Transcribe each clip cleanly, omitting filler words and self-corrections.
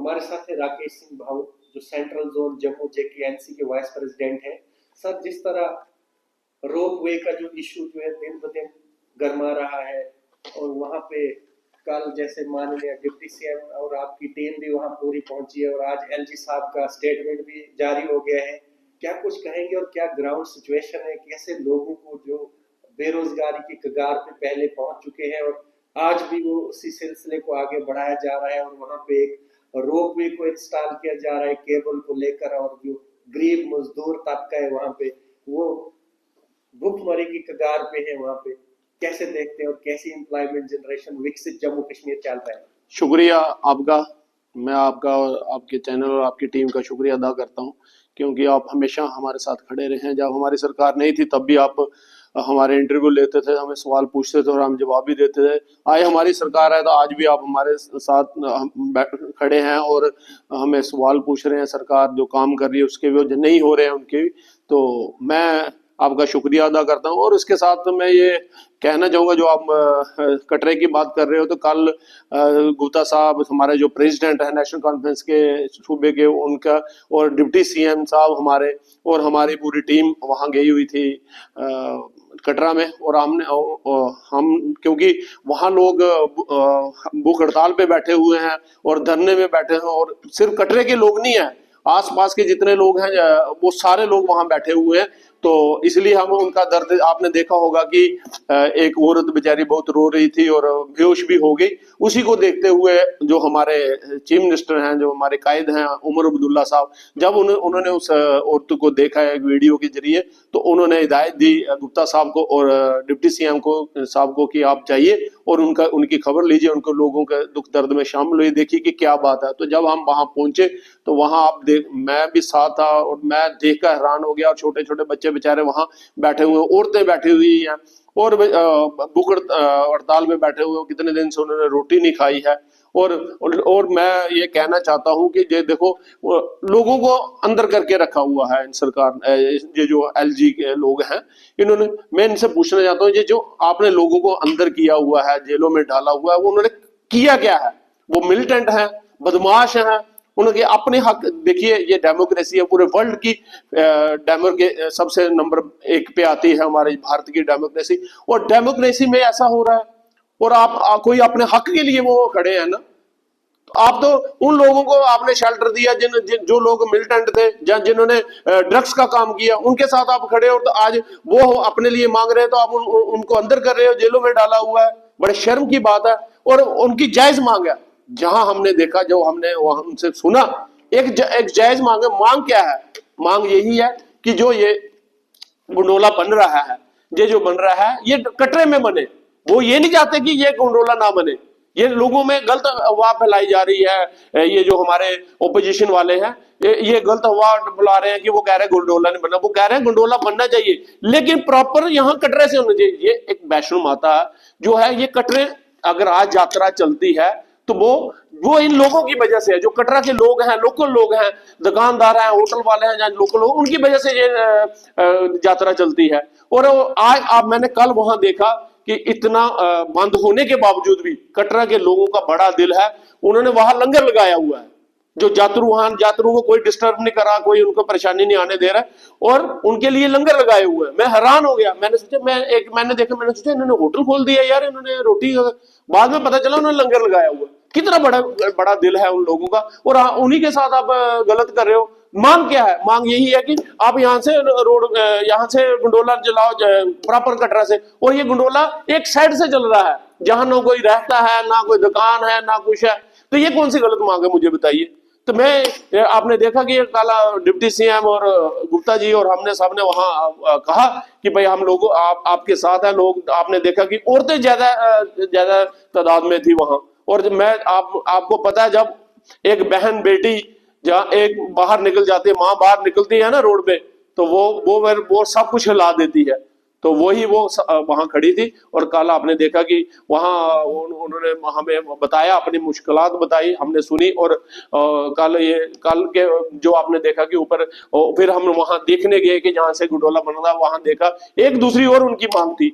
हमारे साथ है राकेश सिंह भाऊ, जो सेंट्रल जोन जम्मू JKNC के वाइस प्रेसिडेंट हैं। सर, जिस तरह रोप वे का जो इशू जो है दिन ब दिन गर्मा रहा है, और वहां पे कल जैसे माननीय डिप्टी CM और आपकी टीम भी वहां पूरी पहुंची है, और आज LG साहब का स्टेटमेंट भी जारी हो गया है। क्या कुछ कहेंगे और क्या ग्राउंड सिचुएशन है, कैसे लोगों को जो बेरोजगारी की कगार पे पहले पहुंच चुके हैं और आज भी वो उसी सिलसिले को आगे बढ़ाया जा रहा है, और वहां पे एक रोप वे को इंस्टॉल किया जा रहा है केबल को लेकर, और जो गरीब मजदूर तबका है वहां पे वो भुखमरी की कगार पे है, वहां पे कैसे देखते हैं और कैसी एम्प्लॉयमेंट जनरेशन विकसित जम्मू कश्मीर चल रहा है? शुक्रिया आपका। मैं आपका और आपके चैनल और आपकी टीम का शुक्रिया अदा करता हूं, क्योंकि आप हमेशा हमारे साथ खड़े रहे हैं। जब हमारी सरकार नहीं थी तब भी आप हमारे इंटरव्यू लेते थे, हमें सवाल पूछते थे और हम जवाब भी देते थे। आज हमारी सरकार है तो आज भी आप हमारे साथ खड़े हैं और हमें सवाल पूछ रहे हैं। सरकार जो काम कर रही है उसके भी जो नहीं हो रहे हैं उनके भी, तो मैं आपका शुक्रिया अदा करता हूं। और इसके साथ मैं ये कहना चाहूंगा, जो आप कटरे की बात कर रहे हो, तो कल गुप्ता साहब हमारे जो प्रेसिडेंट है नेशनल कॉन्फ्रेंस के सूबे के, उनका और डिप्टी CM साहब हमारे और हमारी पूरी टीम वहां गई हुई थी कटरा में। और हम क्योंकि वहां लोग भूख हड़ताल पे बैठे हुए हैं और धरने में बैठे हैं, और सिर्फ कटरे के लोग नहीं है, आसपास के जितने लोग हैं वो सारे लोग वहां बैठे हुए हैं। तो इसलिए हम उनका दर्द, आपने देखा होगा कि एक औरत बेचारी बहुत रो रही थी और बेहोश भी हो गई। उसी को देखते हुए जो हमारे चीफ मिनिस्टर हैं, जो हमारे कायद हैं उमर अब्दुल्ला साहब, जब उन्होंने उस औरत को देखा है एक वीडियो के जरिए, तो उन्होंने हिदायत दी गुप्ता साहब को और डिप्टी CM को साहब को कि आप जाइए और उनकी खबर लीजिए, उनको लोगों के दुख दर्द में शामिल हुई, देखिए कि क्या बात है। तो जब हम वहां पहुंचे तो वहां आप मैं भी साथ था और मैं देखकर हैरान हो गया। और छोटे छोटे बच्चे बेचारे वहां बैठे हुए, औरतें बैठी हुई हैं और भूख हड़ताल में बैठे हुए, कितने दिन से उन्होंने रोटी नहीं खाई है। और मैं ये कहना चाहता हूं कि ये देखो, लोगों को अंदर करके रखा हुआ है इन सरकार, ये जो LG के लोग हैं, इन्होंने, मैं इनसे पूछना चाहता हूँ, ये जो आपने लोगों को अंदर किया हुआ है, जेलों में डाला हुआ है, वो उन्होंने किया क्या है? वो मिलिटेंट है, बदमाश है, उनके अपने हक। देखिए, ये डेमोक्रेसी है, पूरे वर्ल्ड की डेमोक्रेसी सबसे नंबर 1 पे आती है हमारे भारत की डेमोक्रेसी। और डेमोक्रेसी में ऐसा हो रहा है, और आप कोई अपने हक के लिए वो खड़े हैं ना। आप तो उन लोगों को आपने शेल्टर दिया जो लोग मिलिटेंट थे, जिन्होंने ड्रग्स का काम किया, उनके साथ आप खड़े हो। तो आज वो अपने लिए मांग रहे हैं तो आप उनको अंदर कर रहे हो, जेलों में डाला हुआ है। बड़े शर्म की बात है। और उनकी जायज मांग है, जहां हमने देखा, जो हमने उनसे सुना, एक जायज मांग है। मांग क्या है? मांग यही है कि जो ये गुंडोला बन रहा है, ये जो बन रहा है, ये कटरे में बने। वो ये नहीं चाहते कि ये गुंडोला ना बने। ये लोगों में गलत अफवाह फैलाई जा रही है। ये जो हमारे ओपोजिशन वाले हैं, ये गलत अफवाह बुला रहे हैं कि वो कह रहे हैं गुंडोला नहीं बनना। वो कह रहे हैं गुंडोला बनना चाहिए, लेकिन प्रॉपर यहाँ कटरे से होना चाहिए। ये एक वैष्णो माता जो है, ये कटरे अगर आज यात्रा चलती है तो वो इन लोगों की वजह से है, जो कटरा के लोग हैं, लोकल लोग हैं, दुकानदार हैं, होटल वाले हैं, जहाँ लोकल लोग, उनकी वजह से ये यात्रा चलती है। और आज मैंने कल वहां देखा कि इतना बंद होने के बावजूद भी कटरा के लोगों का बड़ा दिल है। उन्होंने वहां लंगर लगाया हुआ है, जो यात्रुओं को कोई डिस्टर्ब नहीं करा, कोई उनको परेशानी नहीं आने दे रहा है, और उनके लिए लंगर लगाए हुए हैं। मैं हैरान हो गया। मैंने सोचा, मैंने सोचा इन्होंने होटल खोल दिया यार, इन्होंने रोटी। बाद में पता चला उन्होंने लंगर लगाया हुआ। कितना बड़ा बड़ा दिल है उन लोगों का। और उन्हीं के साथ आप गलत कर रहे हो। मांग क्या है? मांग यही है कि आप यहाँ से यहाँ से गुंडोला चलाओ प्रॉपर कटरा से, और ये गुंडोला एक साइड से चल रहा है, जहां ना कोई रहता है, ना कोई दुकान है, ना कुछ है। तो ये कौन सी गलत मांग है, मुझे बताइए। तो आपने देखा कि काला डिप्टी CM और गुप्ता जी और हमने सबने वहां कहा कि भाई हम लोग आपके साथ हैं। लोग, आपने देखा कि औरतें ज्यादा तादाद में थी वहां। और आपको पता है, जब एक बहन बेटी जहाँ एक बाहर निकल जाती है, माँ बाहर निकलती है ना रोड पे, तो वो सब कुछ हिला देती है। तो वही वो वहां खड़ी थी। और कल आपने देखा कि वहां उन्होंने हमें बताया, अपनी मुश्किलात बताई, हमने सुनी। और कल के जो आपने देखा कि ऊपर, फिर हम वहां देखने गए कि जहां से गुंडोला बन रहा, वहां देखा एक दूसरी और उनकी मांग थी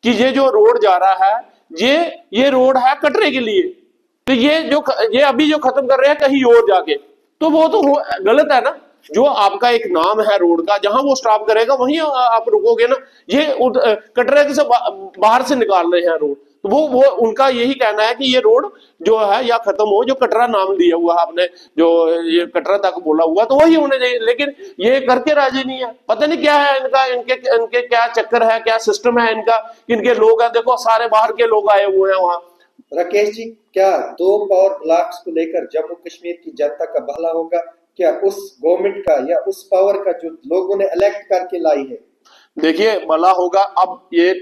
कि ये जो रोड जा रहा है, ये रोड है कटरे के लिए। तो ये अभी जो खत्म कर रहे हैं कहीं और जाके, तो वो तो गलत है ना। जो आपका एक नाम है रोड का, जहां वो स्टॉप करेगा वहीं आप रुकोगे ना। ये कटरा से बाहर से निकाल रहे हैं रोड, तो वो उनका यही कहना है कि ये रोड जो है या खत्म हो, जो कटरा नाम दिया हुआ है आपने, जो ये कटरा तक बोला हुआ, तो वही होने चाहिए। लेकिन ये करके राजी नहीं है, पता नहीं क्या है इनका, इनके क्या चक्कर है, क्या सिस्टम है इनका, इनके लोग हैं देखो सारे बाहर के लोग आए हुए हैं वहां। राकेश जी, क्या 2 पावर ब्लॉक्स को लेकर जम्मू कश्मीर की जनता का भला होगा? क्या उस गवर्नमेंट का या उस पावर का जो लोगों ने इलेक्ट करके लाई है? देखिए भला होगा, अब ये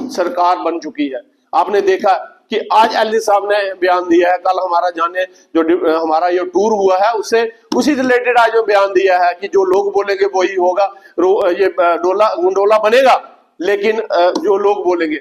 सरकार बन चुकी है। आपने देखा कि आज एलजी साहब ने बयान दिया है, कल हमारा जाने जो हमारा ये टूर हुआ है उससे उसी रिलेटेड आज जो बयान दिया है कि जो लोग बोलेंगे वही होगा, ये डोला बनेगा, लेकिन जो लोग बोलेंगे,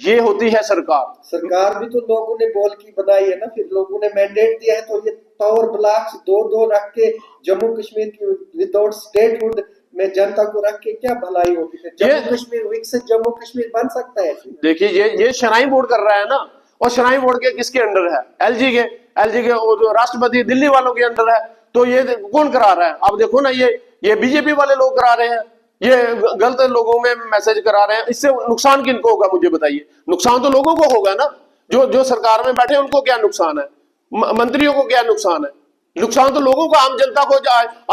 ये होती है सरकार। सरकार भी तो लोगों ने बोल की बनाई है ना, फिर लोगों ने मैंडेट दिया है, तो ये पावर ब्लॉक्स 2-2 रख के जम्मू कश्मीर की विदाउट स्टेटहुड में जनता को रख के क्या भलाई होगी? जम्मू कश्मीर विकसित जम्मू कश्मीर बन सकता है? देखिए ये श्राइन बोर्ड कर रहा है ना, और श्राइन बोर्ड के किसके अंडर है? एलजी के जो राष्ट्रपति दिल्ली वालों के अंडर है। तो ये कौन करा रहा है? आप देखो ना, ये बीजेपी वाले लोग करा रहे हैं, ये गलत लोगों में मैसेज करा रहे हैं। इससे नुकसान किनको होगा मुझे बताइए? नुकसान तो लोगों को होगा ना, जो सरकार में बैठे उनको क्या नुकसान है, मंत्रियों को क्या नुकसान है? नुकसान तो लोगों को, आम जनता को।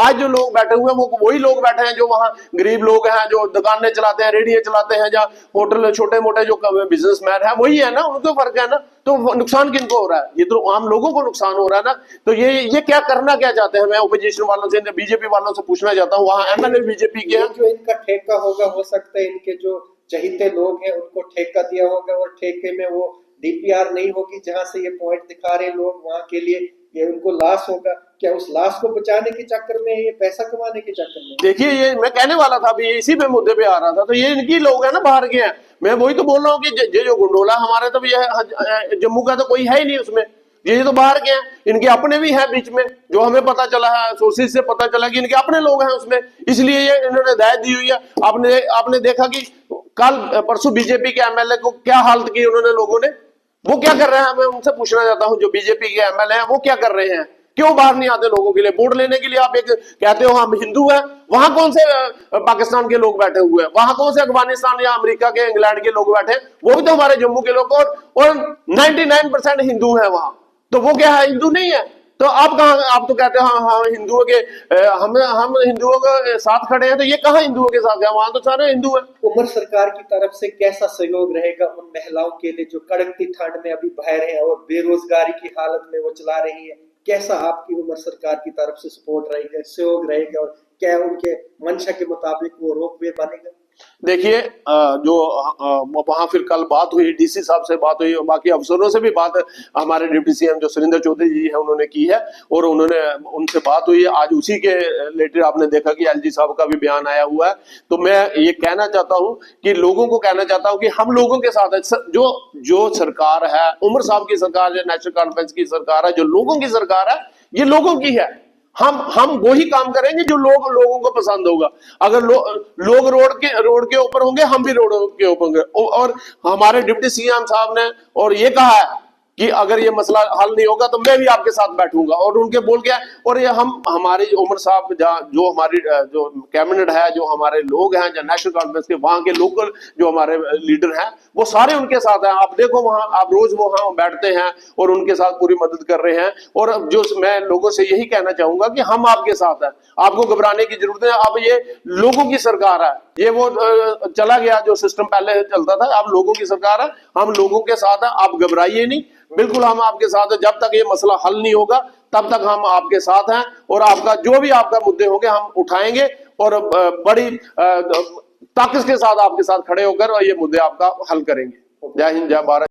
आज जो लोग बैठे हुए हैं वो वही लोग बैठे हैं जो वहां गरीब लोग हैं, जो दुकानें चलाते हैं, रेडियो चलाते हैं, या होटल छोटे मोटे जो बिजनेसमैन है वही है ना, उनको फर्क है ना। तो नुकसान किनको हो रहा है? ये तो आम लोगों को नुकसान हो रहा है ना। तो ये क्या करना क्या चाहते हैं? मैं ओपोजिशन वालों से, बीजेपी वालों से पूछना चाहता हूँ, वहां एमएलए बीजेपी के जो इनका ठेका होगा, हो सकता है इनके जो चहीते लोग हैं उनको ठेका दिया होगा, और ठेके में वो डीपीआर नहीं होगी जहां से ये पॉइंट दिखा रहे लोग, वहां के लिए ये उनको लॉस होगा। क्या उस लॉस को बचाने के चक्कर में, ये पैसा कमाने के चक्कर में? देखिए ये मैं कहने वाला था अभी, इसी पे मुद्दे पे आ रहा था। तो ये इनकी लोग है ना, बाहर के हैं। मैं वही तो बोल रहा हूँ कि जो गुंडोला हमारे, तो ये जम्मू का तो कोई है ही नहीं उसमें, ये तो बाहर के हैं। इनके अपने भी हैं बीच में, जो हमें पता चला है, सोर्सेज से पता चला कि इनके अपने लोग हैं उसमें, इसलिए ये इन्होंने हिदायत दी हुई है। आपने देखा कि कल परसों बीजेपी के एमएलए को क्या हालत की उन्होंने लोगों ने, वो क्या कर रहे हैं? मैं उनसे पूछना चाहता हूं, जो बीजेपी के एमएलए हैं वो क्या कर रहे हैं? क्यों बाहर नहीं आते लोगों के लिए वोट लेने के लिए? आप एक कहते हो हम हिंदू हैं, वहां कौन से पाकिस्तान के लोग बैठे हुए हैं? वहां कौन से अफगानिस्तान या अमेरिका के, इंग्लैंड के लोग बैठे हैं? वो भी तो हमारे जम्मू के लोग, और 99% हिंदू है वहां। तो वो क्या है, हिंदू नहीं है? तो आप कहां, आप तो कहते हो हाँ हिंदुओं के, हम हिंदुओं के साथ खड़े हैं, तो ये कहां हिंदुओं के साथ है? वहां तो सारे हिंदू हैं। उमर सरकार की तरफ से कैसा सहयोग रहेगा उन महिलाओं के लिए जो कड़कती ठंड में अभी बाहर हैं और बेरोजगारी की हालत में वो चला रही है? कैसा आपकी उमर सरकार की तरफ से सपोर्ट रहेगा, सहयोग रहेगा, और क्या उनके मंशा के मुताबिक वो रोपवे बनेगा? देखिए जो वहां फिर कल बात हुई, डीसी साहब से बात हुई, और बाकी अफसरों से भी बात हमारे डिप्टी सीएम जो सुरेंद्र चौधरी जी है उन्होंने की है, और उनसे बात हुई है। आज उसी के रिलेटेड आपने देखा कि एलजी साहब का भी बयान आया हुआ है। तो मैं ये कहना चाहता हूं कि लोगों को कहना चाहता हूं कि हम लोगों के साथ है। जो सरकार है, उमर साहब की सरकार है, नेशनल कॉन्फ्रेंस की सरकार है, जो लोगों की सरकार है, ये लोगों की है। हम वही काम करेंगे जो लोगों को पसंद होगा। अगर लोग रोड के ऊपर होंगे, हम भी रोड के ऊपर होंगे। और हमारे डिप्टी सीएम साहब ने और ये कहा है कि अगर ये मसला हल नहीं होगा तो मैं भी आपके साथ बैठूंगा, और उनके बोल के। और ये हमारे उमर साहब जो हमारी जो कैबिनेट है, जो हमारे लोग हैं, जो नेशनल कॉन्फ्रेंस के वहां के लोकल जो हमारे लीडर हैं, वो सारे उनके साथ हैं। आप देखो वहां, आप रोज वहां बैठते हैं और उनके साथ पूरी मदद कर रहे हैं। और जो मैं लोगों से यही कहना चाहूंगा कि हम आपके साथ हैं, आपको घबराने की जरूरत है। अब ये लोगों की सरकार है, ये वो चला गया जो सिस्टम पहले चलता था। अब लोगों की सरकार है, हम लोगों के साथ है, आप घबराइए नहीं, बिल्कुल हम आपके साथ हैं। जब तक ये मसला हल नहीं होगा तब तक हम आपके साथ हैं, और आपका जो भी आपका मुद्दे होंगे हम उठाएंगे, और बड़ी ताकत के साथ आपके साथ खड़े होकर ये मुद्दे आपका हल करेंगे। जय हिंद, जय भारत।